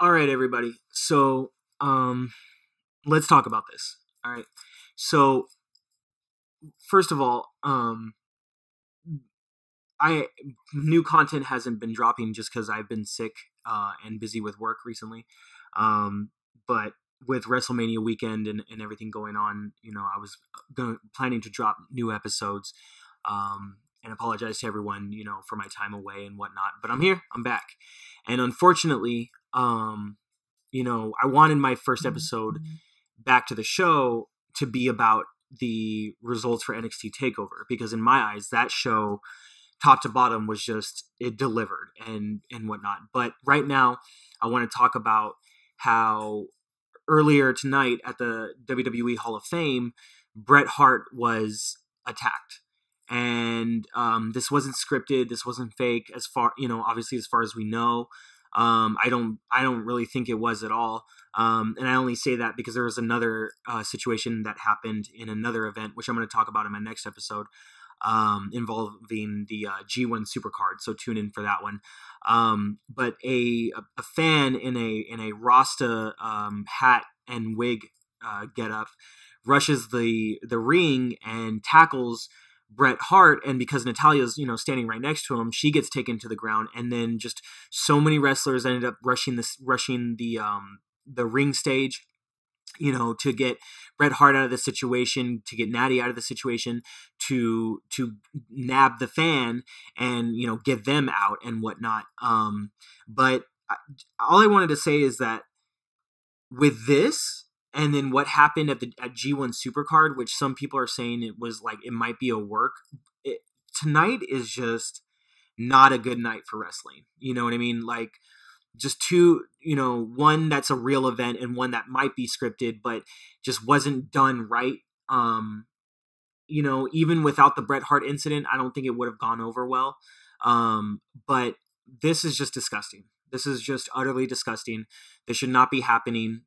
All right, everybody. So, let's talk about this. All right. So, first of all, I new content hasn't been dropping just because I've been sick and busy with work recently. Um, but with WrestleMania weekend and everything going on, I was planning to drop new episodes. And apologize to everyone, for my time away and whatnot. But I'm here. I'm back. And unfortunately, I wanted my first episode back to the show to be about the results for NXT TakeOver, because in my eyes, that show, top to bottom, was just, it delivered and whatnot. But right now, I want to talk about how earlier tonight at the WWE Hall of Fame, Bret Hart was attacked. And this wasn't scripted. This wasn't fake. As far, obviously, as far as we know, I don't really think it was at all. And I only say that because there was another situation that happened in another event, which I'm going to talk about in my next episode, involving the G1 Supercard. So tune in for that one. But a fan in a Rasta hat and wig get up rushes the ring and tackles Bret Hart, and because Natalia's standing right next to him, she gets taken to the ground, and then just so many wrestlers ended up rushing the ring stage, to get Bret Hart out of the situation, to get Natty out of the situation, to nab the fan and get them out and whatnot. But all I wanted to say is that with this, and then what happened at G1 Supercard, which some people are saying it was like it might be a work. Tonight is just not a good night for wrestling. You know what I mean? Like, just two, one that's a real event and one that might be scripted, but just wasn't done right. Even without the Bret Hart incident, I don't think it would have gone over well. But this is just disgusting. This is just utterly disgusting. This should not be happening.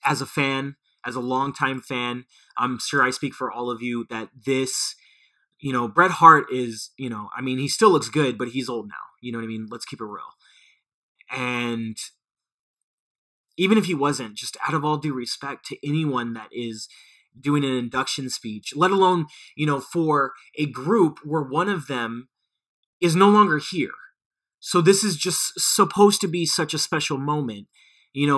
As a fan, as a longtime fan, I'm sure I speak for all of you that this, Bret Hart is, he still looks good, but he's old now. You know what I mean? Let's keep it real. And even if he wasn't, just out of all due respect to anyone that is doing an induction speech, let alone, for a group where one of them is no longer here. So this is just supposed to be such a special moment,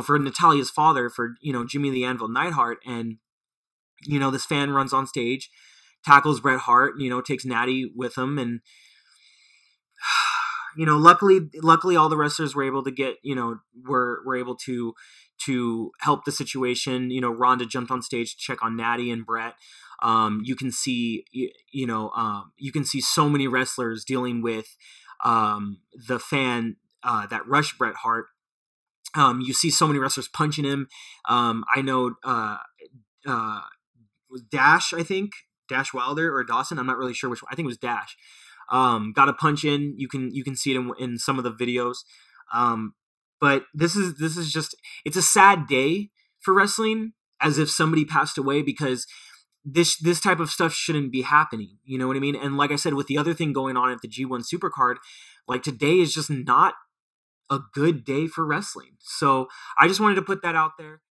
for Natalia's father, for, Jimmy the Anvil Neidhart. And, this fan runs on stage, tackles Bret Hart, takes Natty with him. And, luckily all the wrestlers were able to get, were able to help the situation. Rhonda jumped on stage to check on Natty and Bret. You can see, you can see so many wrestlers dealing with the fan that rushed Bret Hart. You see so many wrestlers punching him. I know Dash, I think Dash Wilder or Dawson. I'm not really sure which one. I think it was Dash. Got a punch in. You can see it in some of the videos. But this is just, it's a sad day for wrestling, as if somebody passed away, because this type of stuff shouldn't be happening. You know what I mean? And like I said, with the other thing going on at the G1 Supercard, like, today is just not a good day for wrestling. So I just wanted to put that out there.